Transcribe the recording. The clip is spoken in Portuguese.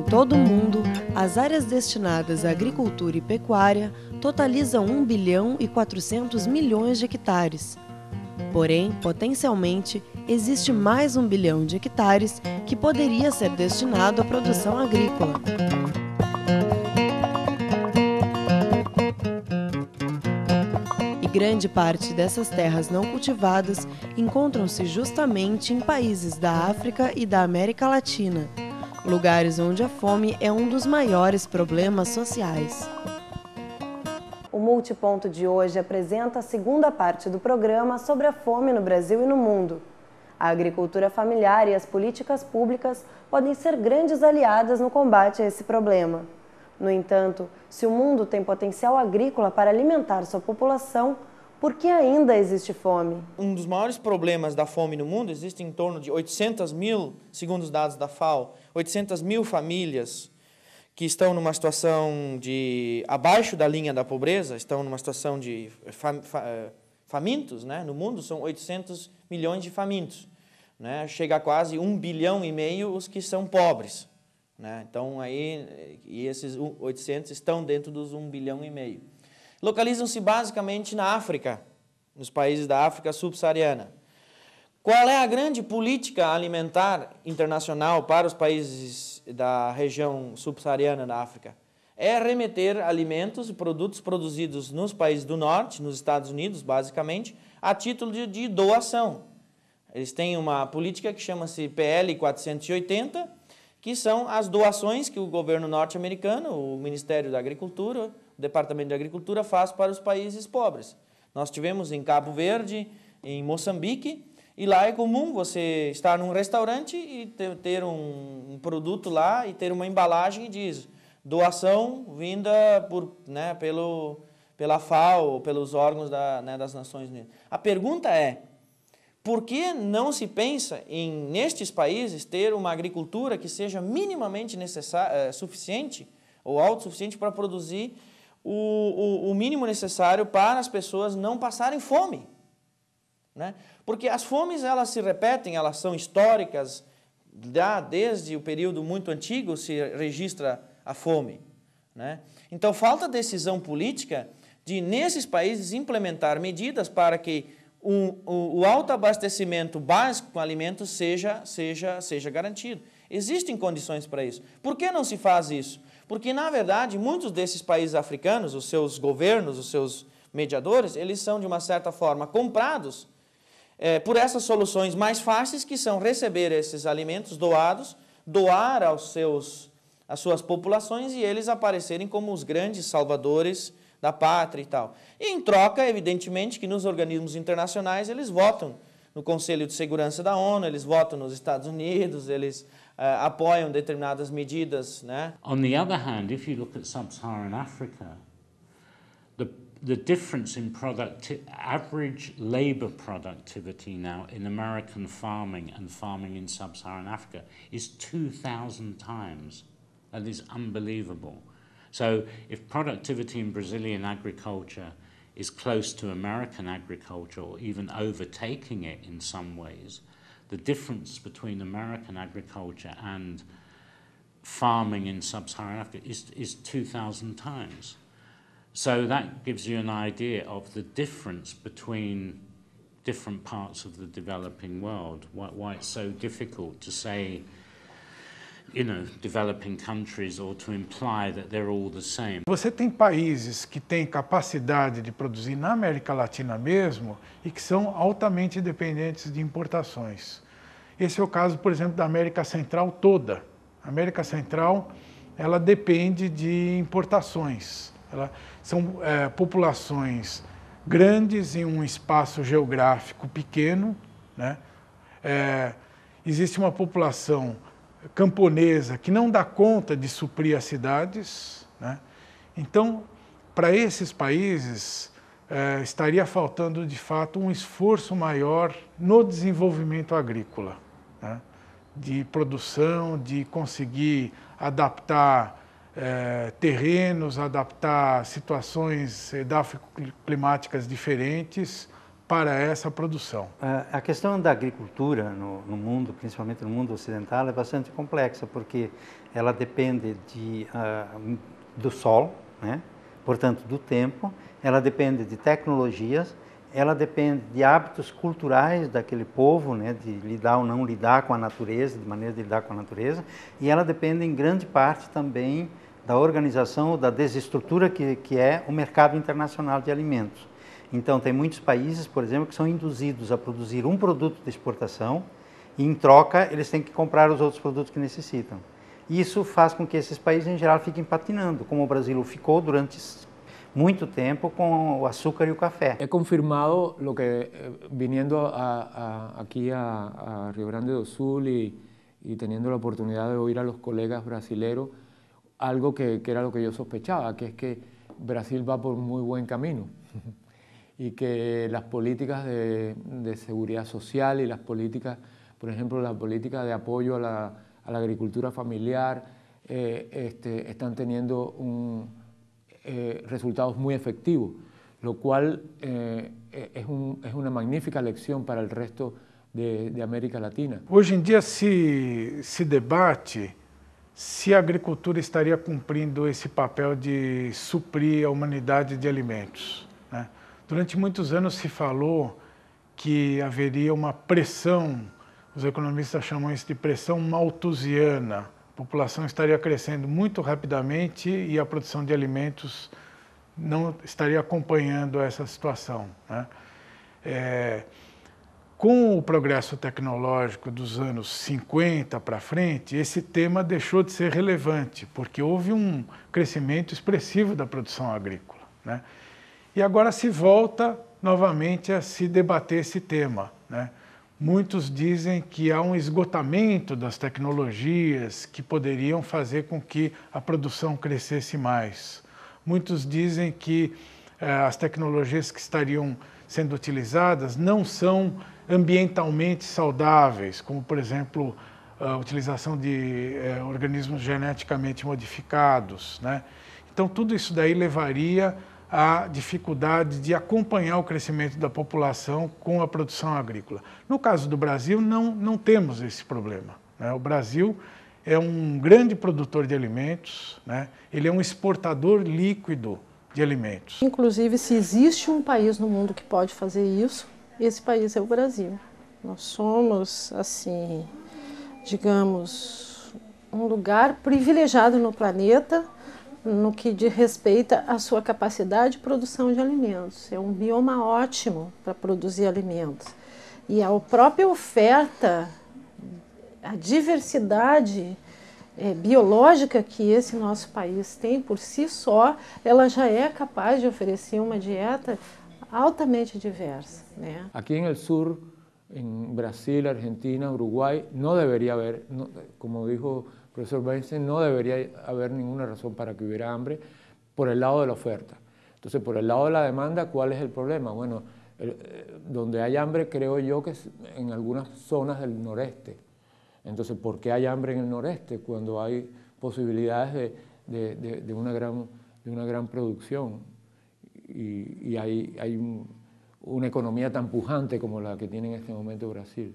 todo o mundo, as áreas destinadas à agricultura e pecuária totalizam 1 bilhão e 400 milhões de hectares. Porém, potencialmente, existe mais 1 bilhão de hectares que poderia ser destinado à produção agrícola. E grande parte dessas terras não cultivadas encontram-se justamente em países da África e da América Latina, lugares onde a fome é um dos maiores problemas sociais. O Multiponto de hoje apresenta a segunda parte do programa sobre a fome no Brasil e no mundo. A agricultura familiar e as políticas públicas podem ser grandes aliadas no combate a esse problema. No entanto, se o mundo tem potencial agrícola para alimentar sua população, por que ainda existe fome? Um dos maiores problemas da fome no mundo, existem em torno de 800 mil, segundo os dados da FAO, 800 mil famílias que estão numa situação de abaixo da linha da pobreza, estão numa situação de famintos, né? No mundo são 800 milhões de famintos, né? Chega a quase 1,5 bilhão os que são pobres, né? Então aí, e esses 800 estão dentro dos 1,5 bilhão. Localizam-se basicamente na África, nos países da África subsaariana. Qual é a grande política alimentar internacional para os países da região subsaariana da África? É remeter alimentos e produtos produzidos nos países do norte, nos Estados Unidos, basicamente, a título de doação. Eles têm uma política que chama-se PL 480, que são as doações que o governo norte-americano, o Ministério da Agricultura, o Departamento de Agricultura, faz para os países pobres. Nós tivemos em Cabo Verde, em Moçambique, e lá é comum você estar num restaurante e ter um produto lá e ter uma embalagem que diz doação vinda pela FAO, pelos órgãos das Nações Unidas. A pergunta é, por que não se pensa em, nestes países, ter uma agricultura que seja minimamente suficiente ou autossuficiente para produzir o mínimo necessário para as pessoas não passarem fome? Né? Porque as fomes, elas se repetem, elas são históricas, desde o período muito antigo se registra a fome, né? Então, falta decisão política de, nesses países, implementar medidas para que o autoabastecimento básico com alimentos seja garantido. Existem condições para isso. Por que não se faz isso? Porque, na verdade, muitos desses países africanos, os seus governos, os seus mediadores, eles são, de uma certa forma, comprados por essas soluções mais fáceis, que são receber esses alimentos doados, doar às suas populações e eles aparecerem como os grandes salvadores da pátria e tal. E, em troca, evidentemente, que nos organismos internacionais eles votam no Conselho de Segurança da ONU, eles votam nos Estados Unidos, eles apoiam determinadas medidas, né? On the other hand, if you look at sub-Saharan Africa, the difference in average labor productivity now in American farming and farming in sub-Saharan Africa is 2,000 times. That is unbelievable. So if productivity in Brazilian agriculture is close to American agriculture, or even overtaking it in some ways, the difference between American agriculture and farming in sub-Saharan Africa is 2,000 times. So that gives you an idea of the difference between different parts of the developing world, why it's so difficult to say, developing countries, or to imply that they're all the same. Você tem países que têm capacidade de produzir na América Latina mesmo e que são altamente dependentes de importações. Esse é o caso, por exemplo, da América Central toda. A América Central, ela depende de importações. São populações grandes em um espaço geográfico pequeno, né? Existe uma população camponesa que não dá conta de suprir as cidades, né? Então, para esses países, estaria faltando, de fato, um esforço maior no desenvolvimento agrícola, né? De produção, de conseguir adaptar terrenos, adaptar situações edafoclimáticas diferentes para essa produção. A questão da agricultura no mundo, principalmente no mundo ocidental, é bastante complexa, porque ela depende do sol, né? Portanto, do tempo, ela depende de tecnologias, ela depende de hábitos culturais daquele povo, né? De lidar ou não lidar com a natureza, de maneira de lidar com a natureza, e ela depende em grande parte também da organização, da desestrutura que é o mercado internacional de alimentos. Então, tem muitos países, por exemplo, que são induzidos a produzir um produto de exportação e, em troca, eles têm que comprar os outros produtos que necessitam. Isso faz com que esses países, em geral, fiquem patinando, como o Brasil ficou durante muito tempo com o açúcar e o café. He confirmado lo que, viniendo aquí a Rio Grande do Sul y teniendo la oportunidad de oír a los colegas brasileros, algo que era lo que yo sospechaba, que es que Brasil va por muy buen camino. Y que las políticas de seguridad social y las políticas, por ejemplo, la política de apoyo a la agricultura familiar, están teniendo resultados muy efectivos, lo cual es una magnífica lección para el resto de América Latina. Hoje em dia se debate se a agricultura estaria cumprindo esse papel de suprir a humanidade de alimentos, né? Durante muitos anos se falou que haveria uma pressão, os economistas chamam isso de pressão malthusiana. A população estaria crescendo muito rapidamente e a produção de alimentos não estaria acompanhando essa situação, né? Com o progresso tecnológico dos anos 50 para frente, esse tema deixou de ser relevante, porque houve um crescimento expressivo da produção agrícola, né? E agora se volta novamente a se debater esse tema, né? Muitos dizem que há um esgotamento das tecnologias que poderiam fazer com que a produção crescesse mais. Muitos dizem que as tecnologias que estariam sendo utilizadas não são ambientalmente saudáveis, como, por exemplo, a utilização de organismos geneticamente modificados, né? Então, tudo isso daí levaria a dificuldade de acompanhar o crescimento da população com a produção agrícola. No caso do Brasil, não temos esse problema, né? O Brasil é um grande produtor de alimentos, né? Ele é um exportador líquido de alimentos. Inclusive, se existe um país no mundo que pode fazer isso, esse país é o Brasil. Nós somos, assim, digamos, um lugar privilegiado no planeta no que diz respeito à sua capacidade de produção de alimentos. É um bioma ótimo para produzir alimentos. E a própria oferta, a diversidade biológica que esse nosso país tem por si só, ela já é capaz de oferecer uma dieta altamente diversa, né? Aqui en el sur, en Brasil, Argentina, Uruguay, no debería haber, como dijo el profesor Weinstein, no debería haber ninguna razón para que hubiera hambre por el lado de la oferta. Entonces, por el lado de la demanda, ¿cuál es el problema? Bueno, donde hay hambre, creo yo que es en algunas zonas del noreste. Entonces, ¿por qué hay hambre en el noreste cuando hay posibilidades de una gran producción y hay una economía tan pujante como la que tiene en este momento Brasil?